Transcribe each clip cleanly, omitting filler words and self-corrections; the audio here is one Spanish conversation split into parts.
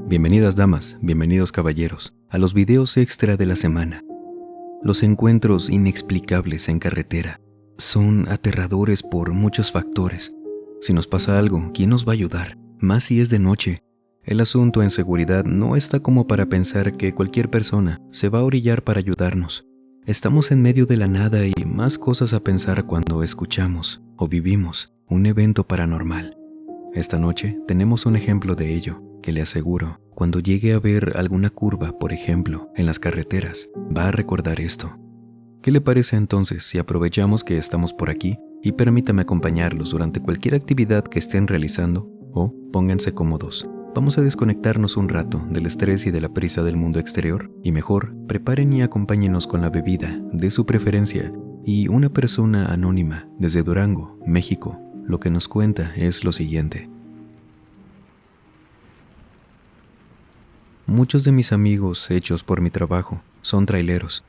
Bienvenidas damas, bienvenidos caballeros, a los videos extra de la semana. Los encuentros inexplicables en carretera son aterradores por muchos factores. Si nos pasa algo, ¿quién nos va a ayudar? Más si es de noche. El asunto en seguridad no está como para pensar que cualquier persona se va a orillar para ayudarnos. Estamos en medio de la nada y más cosas a pensar cuando escuchamos o vivimos un evento paranormal. Esta noche tenemos un ejemplo de ello, que le aseguro, cuando llegue a ver alguna curva, por ejemplo, en las carreteras, va a recordar esto. ¿Qué le parece entonces si aprovechamos que estamos por aquí y permítame acompañarlos durante cualquier actividad que estén realizando? O pónganse cómodos. Vamos a desconectarnos un rato del estrés y de la prisa del mundo exterior y mejor, preparen y acompáñenos con la bebida de su preferencia y una persona anónima desde Durango, México. Lo que nos cuenta es lo siguiente. Muchos de mis amigos hechos por mi trabajo son traileros.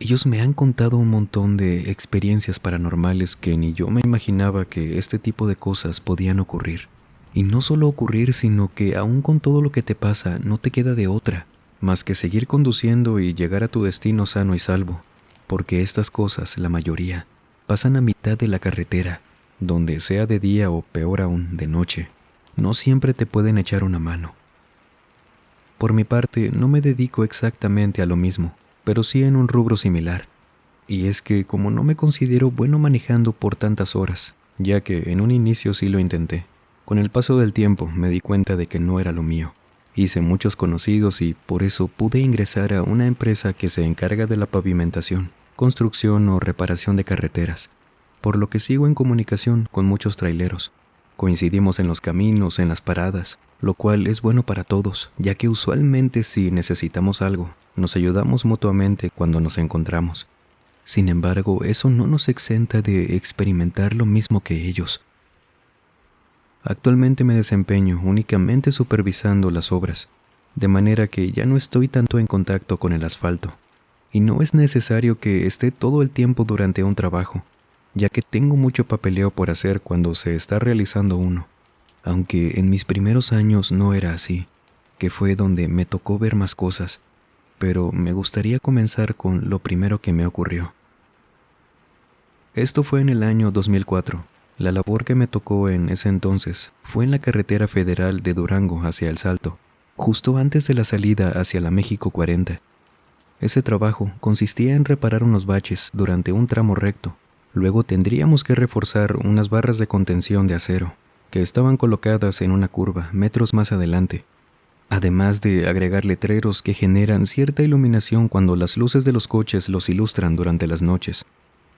Ellos me han contado un montón de experiencias paranormales que ni yo me imaginaba que este tipo de cosas podían ocurrir. Y no solo ocurrir, sino que aún con todo lo que te pasa, no te queda de otra, más que seguir conduciendo y llegar a tu destino sano y salvo. Porque estas cosas, la mayoría, pasan a mitad de la carretera, donde sea de día o peor aún, de noche. No siempre te pueden echar una mano. Por mi parte, no me dedico exactamente a lo mismo, pero sí en un rubro similar. Y es que como no me considero bueno manejando por tantas horas, ya que en un inicio sí lo intenté, con el paso del tiempo me di cuenta de que no era lo mío. Hice muchos conocidos y por eso pude ingresar a una empresa que se encarga de la pavimentación, construcción o reparación de carreteras, por lo que sigo en comunicación con muchos traileros. Coincidimos en los caminos, en las paradas, lo cual es bueno para todos, ya que usualmente si necesitamos algo, nos ayudamos mutuamente cuando nos encontramos. Sin embargo, eso no nos exenta de experimentar lo mismo que ellos. Actualmente me desempeño únicamente supervisando las obras, de manera que ya no estoy tanto en contacto con el asfalto, y no es necesario que esté todo el tiempo durante un trabajo, ya que tengo mucho papeleo por hacer cuando se está realizando uno, aunque en mis primeros años no era así, que fue donde me tocó ver más cosas, pero me gustaría comenzar con lo primero que me ocurrió. Esto fue en el año 2004. La labor que me tocó en ese entonces fue en la carretera federal de Durango hacia El Salto, justo antes de la salida hacia la México 40. Ese trabajo consistía en reparar unos baches durante un tramo recto. Luego tendríamos que reforzar unas barras de contención de acero, que estaban colocadas en una curva metros más adelante, además de agregar letreros que generan cierta iluminación cuando las luces de los coches los ilustran durante las noches.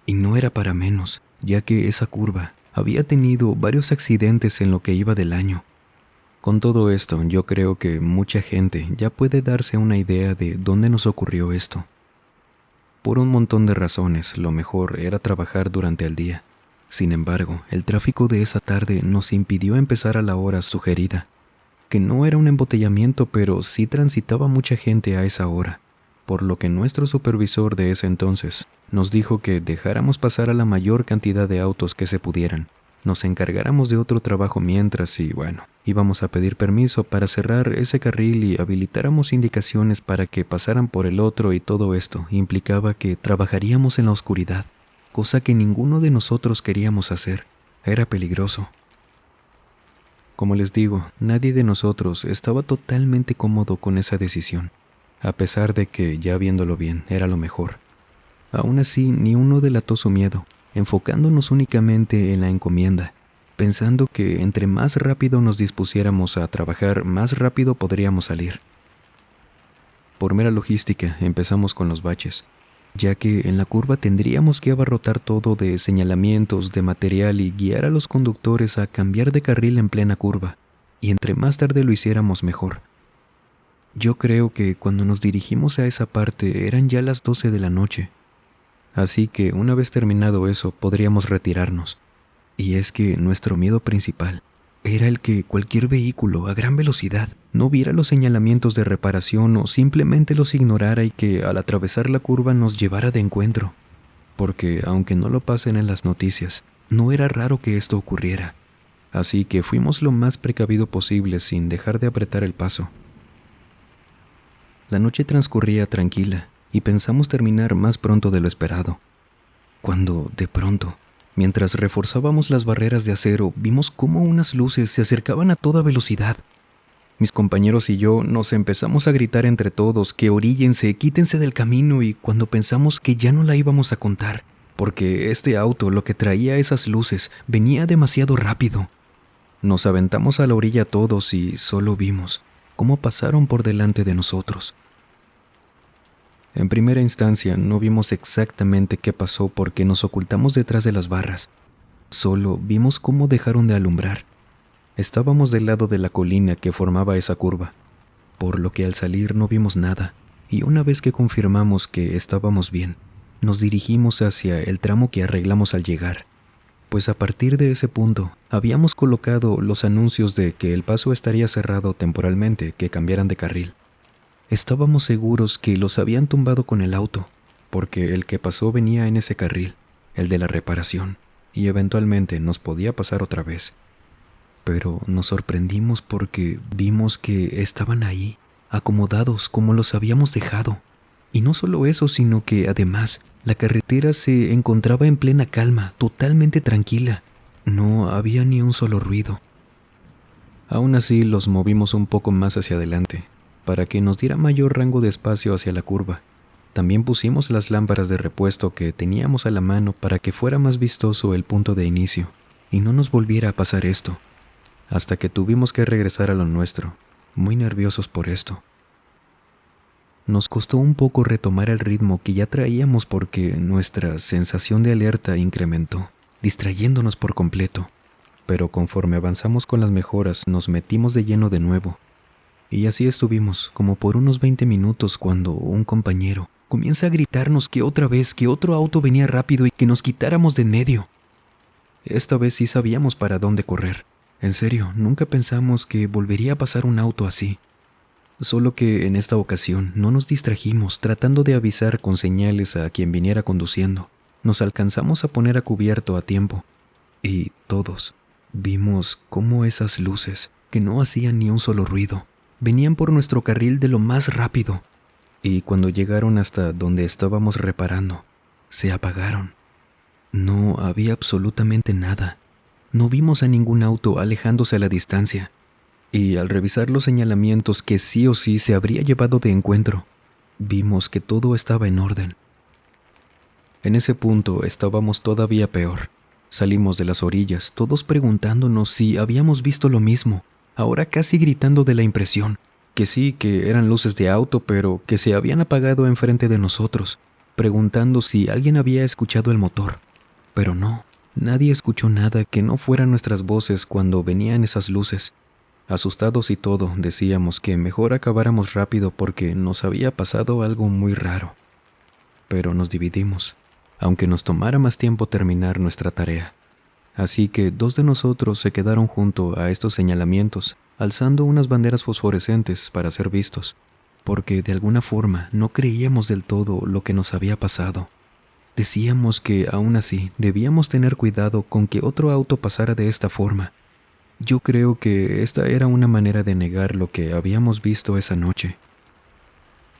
Y no era para menos, ya que esa curva había tenido varios accidentes en lo que iba del año. Con todo esto, yo creo que mucha gente ya puede darse una idea de dónde nos ocurrió esto. Por un montón de razones, lo mejor era trabajar durante el día. Sin embargo, el tráfico de esa tarde nos impidió empezar a la hora sugerida, que no era un embotellamiento, pero sí transitaba mucha gente a esa hora, por lo que nuestro supervisor de ese entonces nos dijo que dejáramos pasar a la mayor cantidad de autos que se pudieran. Nos encargáramos de otro trabajo mientras y íbamos a pedir permiso para cerrar ese carril y habilitáramos indicaciones para que pasaran por el otro y todo esto implicaba que trabajaríamos en la oscuridad, cosa que ninguno de nosotros queríamos hacer. Era peligroso. Como les digo, nadie de nosotros estaba totalmente cómodo con esa decisión, a pesar de que, ya viéndolo bien, era lo mejor. Aún así, ni uno delató su miedo, enfocándonos únicamente en la encomienda, pensando que entre más rápido nos dispusiéramos a trabajar, más rápido podríamos salir. Por mera logística, empezamos con los baches, ya que en la curva tendríamos que abarrotar todo de señalamientos, de material y guiar a los conductores a cambiar de carril en plena curva, y entre más tarde lo hiciéramos mejor. Yo creo que cuando nos dirigimos a esa parte eran ya las 12 de la noche, así que una vez terminado eso podríamos retirarnos. Y es que nuestro miedo principal era el que cualquier vehículo a gran velocidad no viera los señalamientos de reparación o simplemente los ignorara y que al atravesar la curva nos llevara de encuentro. Porque aunque no lo pasen en las noticias, no era raro que esto ocurriera. Así que fuimos lo más precavido posible sin dejar de apretar el paso. La noche transcurría tranquila y pensamos terminar más pronto de lo esperado, cuando, de pronto, mientras reforzábamos las barreras de acero, vimos cómo unas luces se acercaban a toda velocidad. Mis compañeros y yo nos empezamos a gritar entre todos que orínense, quítense del camino, y cuando pensamos que ya no la íbamos a contar, porque este auto, lo que traía esas luces, venía demasiado rápido. Nos aventamos a la orilla todos y solo vimos cómo pasaron por delante de nosotros. En primera instancia no vimos exactamente qué pasó porque nos ocultamos detrás de las barras. Solo vimos cómo dejaron de alumbrar. Estábamos del lado de la colina que formaba esa curva, por lo que al salir no vimos nada, y una vez que confirmamos que estábamos bien, nos dirigimos hacia el tramo que arreglamos al llegar, pues a partir de ese punto habíamos colocado los anuncios de que el paso estaría cerrado temporalmente, que cambiaran de carril. Estábamos seguros que los habían tumbado con el auto, porque el que pasó venía en ese carril, el de la reparación, y eventualmente nos podía pasar otra vez. Pero nos sorprendimos porque vimos que estaban ahí, acomodados como los habíamos dejado. Y no solo eso, sino que además la carretera se encontraba en plena calma, totalmente tranquila. No había ni un solo ruido. Aún así los movimos un poco más hacia adelante, para que nos diera mayor rango de espacio hacia la curva. También pusimos las lámparas de repuesto que teníamos a la mano para que fuera más vistoso el punto de inicio y no nos volviera a pasar esto, hasta que tuvimos que regresar a lo nuestro, muy nerviosos por esto. Nos costó un poco retomar el ritmo que ya traíamos porque nuestra sensación de alerta incrementó, distrayéndonos por completo, pero conforme avanzamos con las mejoras nos metimos de lleno de nuevo. Y así estuvimos como por unos 20 minutos cuando un compañero comienza a gritarnos que otra vez que otro auto venía rápido y que nos quitáramos de en medio. Esta vez sí sabíamos para dónde correr. En serio, nunca pensamos que volvería a pasar un auto así. Solo que en esta ocasión no nos distrajimos tratando de avisar con señales a quien viniera conduciendo. Nos alcanzamos a poner a cubierto a tiempo. Y todos vimos cómo esas luces, que no hacían ni un solo ruido, venían por nuestro carril de lo más rápido, y cuando llegaron hasta donde estábamos reparando, se apagaron. No había absolutamente nada. No vimos a ningún auto alejándose a la distancia, y al revisar los señalamientos que sí o sí se habría llevado de encuentro, vimos que todo estaba en orden. En ese punto estábamos todavía peor. Salimos de las orillas, todos preguntándonos si habíamos visto lo mismo, ahora casi gritando de la impresión, que sí, que eran luces de auto, pero que se habían apagado enfrente de nosotros, preguntando si alguien había escuchado el motor. Pero no, nadie escuchó nada que no fueran nuestras voces cuando venían esas luces. Asustados y todo, decíamos que mejor acabáramos rápido porque nos había pasado algo muy raro. Pero nos dividimos, aunque nos tomara más tiempo terminar nuestra tarea. Así que 2 de nosotros se quedaron junto a estos señalamientos, alzando unas banderas fosforescentes para ser vistos, porque de alguna forma no creíamos del todo lo que nos había pasado. Decíamos que aún así debíamos tener cuidado con que otro auto pasara de esta forma. Yo creo que esta era una manera de negar lo que habíamos visto esa noche.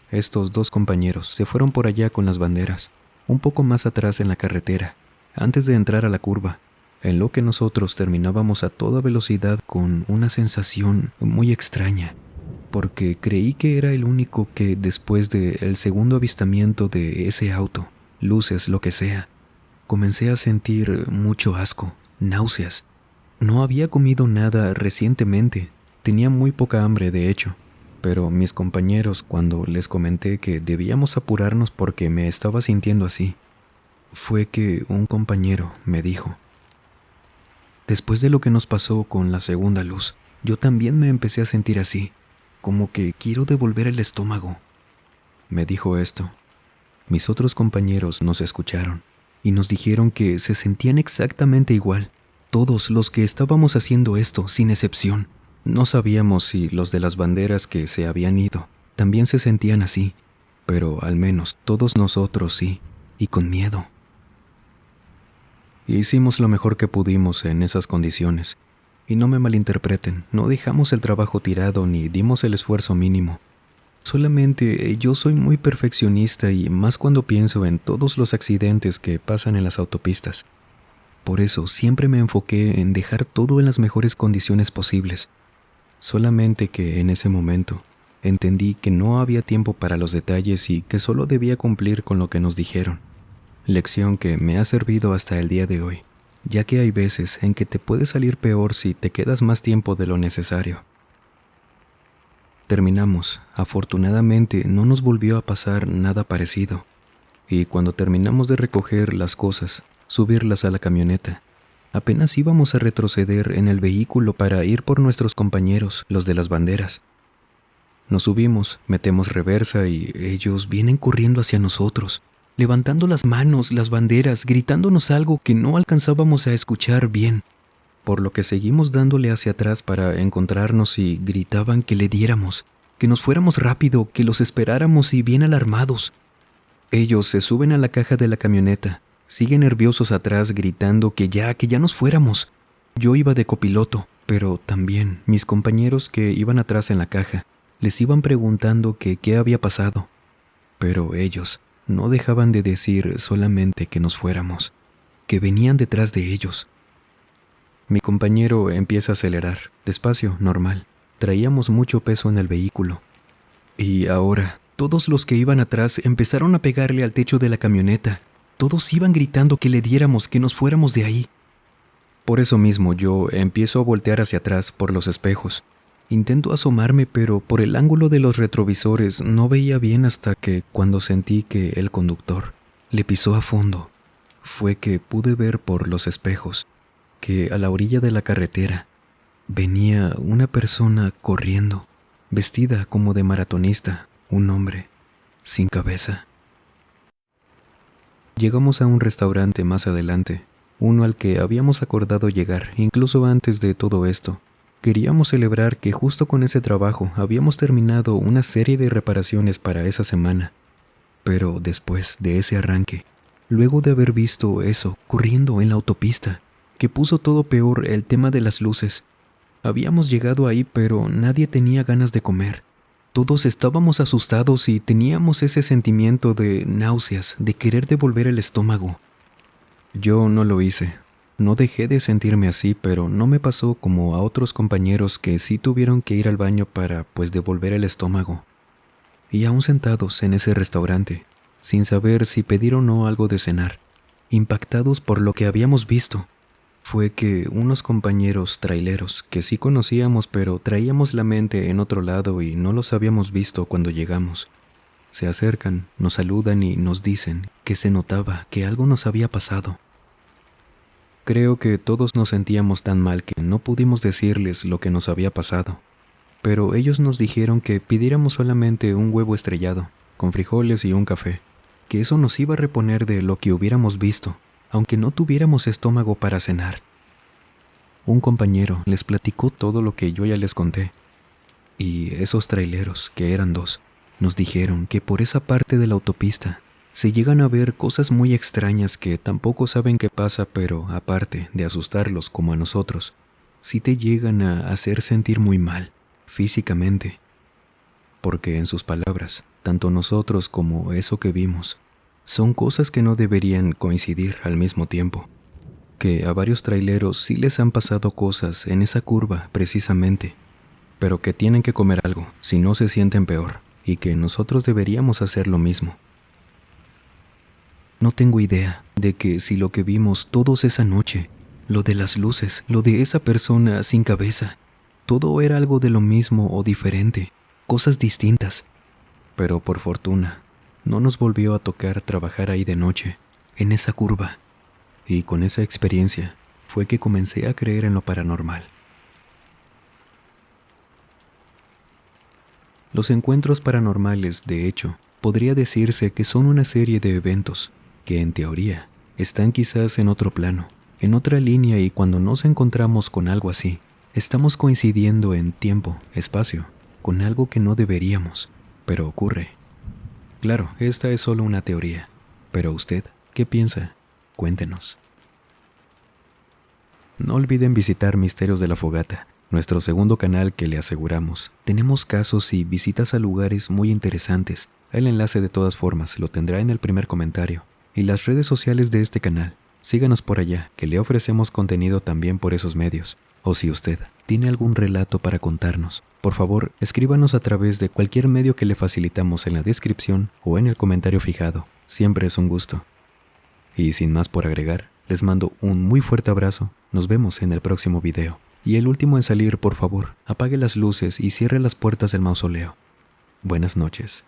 Estos 2 compañeros se fueron por allá con las banderas, un poco más atrás en la carretera, antes de entrar a la curva, en lo que nosotros terminábamos a toda velocidad con una sensación muy extraña, porque creí que era el único que después del segundo avistamiento de ese auto, luces, lo que sea, comencé a sentir mucho asco, náuseas. No había comido nada recientemente, tenía muy poca hambre de hecho, pero mis compañeros, cuando les comenté que debíamos apurarnos porque me estaba sintiendo así, fue que un compañero me dijo: después de lo que nos pasó con la segunda luz, yo también me empecé a sentir así, como que quiero devolver el estómago. Me dijo esto. Mis otros compañeros nos escucharon y nos dijeron que se sentían exactamente igual, todos los que estábamos haciendo esto, sin excepción. No sabíamos si los de las banderas que se habían ido también se sentían así, pero al menos todos nosotros sí, y con miedo. Hicimos lo mejor que pudimos en esas condiciones, y no me malinterpreten, no dejamos el trabajo tirado ni dimos el esfuerzo mínimo. Solamente yo soy muy perfeccionista y más cuando pienso en todos los accidentes que pasan en las autopistas. Por eso siempre me enfoqué en dejar todo en las mejores condiciones posibles. Solamente que en ese momento entendí que no había tiempo para los detalles y que solo debía cumplir con lo que nos dijeron. Lección que me ha servido hasta el día de hoy, ya que hay veces en que te puede salir peor si te quedas más tiempo de lo necesario. Terminamos. Afortunadamente no nos volvió a pasar nada parecido. Y cuando terminamos de recoger las cosas, subirlas a la camioneta, apenas íbamos a retroceder en el vehículo para ir por nuestros compañeros, los de las banderas. Nos subimos, metemos reversa y ellos vienen corriendo hacia nosotros, levantando las manos, las banderas, gritándonos algo que no alcanzábamos a escuchar bien, por lo que seguimos dándole hacia atrás para encontrarnos y gritaban que le diéramos, que nos fuéramos rápido, que los esperáramos y bien alarmados. Ellos se suben a la caja de la camioneta, siguen nerviosos atrás gritando que ya nos fuéramos. Yo iba de copiloto, pero también mis compañeros que iban atrás en la caja les iban preguntando que qué había pasado. Pero ellos no dejaban de decir solamente que nos fuéramos, que venían detrás de ellos. Mi compañero empieza a acelerar, despacio, normal. Traíamos mucho peso en el vehículo. Y ahora, todos los que iban atrás empezaron a pegarle al techo de la camioneta. Todos iban gritando que le diéramos, que nos fuéramos de ahí. Por eso mismo yo empiezo a voltear hacia atrás por los espejos. Intento asomarme, pero por el ángulo de los retrovisores no veía bien hasta que, cuando sentí que el conductor le pisó a fondo, fue que pude ver por los espejos que a la orilla de la carretera venía una persona corriendo, vestida como de maratonista, un hombre, sin cabeza. Llegamos a un restaurante más adelante, uno al que habíamos acordado llegar incluso antes de todo esto. Queríamos celebrar que justo con ese trabajo habíamos terminado una serie de reparaciones para esa semana. Pero después de ese arranque, luego de haber visto eso corriendo en la autopista, que puso todo peor el tema de las luces, habíamos llegado ahí pero nadie tenía ganas de comer. Todos estábamos asustados y teníamos ese sentimiento de náuseas, de querer devolver el estómago. Yo no lo hice. No dejé de sentirme así, pero no me pasó como a otros compañeros que sí tuvieron que ir al baño para, devolver el estómago. Y aún sentados en ese restaurante, sin saber si pedir o no algo de cenar, impactados por lo que habíamos visto, fue que unos compañeros traileros que sí conocíamos pero traíamos la mente en otro lado y no los habíamos visto cuando llegamos, se acercan, nos saludan y nos dicen que se notaba que algo nos había pasado. Creo que todos nos sentíamos tan mal que no pudimos decirles lo que nos había pasado, pero ellos nos dijeron que pidiéramos solamente un huevo estrellado, con frijoles y un café, que eso nos iba a reponer de lo que hubiéramos visto, aunque no tuviéramos estómago para cenar. Un compañero les platicó todo lo que yo ya les conté, y esos traileros, que eran dos, nos dijeron que por esa parte de la autopista se llegan a ver cosas muy extrañas que tampoco saben qué pasa, pero aparte de asustarlos como a nosotros, sí te llegan a hacer sentir muy mal, físicamente. Porque en sus palabras, tanto nosotros como eso que vimos, son cosas que no deberían coincidir al mismo tiempo. Que a varios traileros sí les han pasado cosas en esa curva precisamente, pero que tienen que comer algo, si no se sienten peor, y que nosotros deberíamos hacer lo mismo. No tengo idea de que si lo que vimos todos esa noche, lo de las luces, lo de esa persona sin cabeza, todo era algo de lo mismo o diferente, cosas distintas. Pero por fortuna, no nos volvió a tocar trabajar ahí de noche, en esa curva. Y con esa experiencia fue que comencé a creer en lo paranormal. Los encuentros paranormales, de hecho, podría decirse que son una serie de eventos que, en teoría, están quizás en otro plano, en otra línea, y cuando nos encontramos con algo así, estamos coincidiendo en tiempo, espacio, con algo que no deberíamos, pero ocurre. Claro, esta es solo una teoría, pero ¿usted qué piensa? Cuéntenos. No olviden visitar Misterios de la Fogata, nuestro segundo canal que le aseguramos. Tenemos casos y visitas a lugares muy interesantes. El enlace de todas formas lo tendrá en el primer comentario. Y las redes sociales de este canal. Síganos por allá, que le ofrecemos contenido también por esos medios. O si usted tiene algún relato para contarnos, por favor, escríbanos a través de cualquier medio que le facilitamos en la descripción o en el comentario fijado. Siempre es un gusto. Y sin más por agregar, les mando un muy fuerte abrazo. Nos vemos en el próximo video. Y el último en salir, por favor, apague las luces y cierre las puertas del mausoleo. Buenas noches.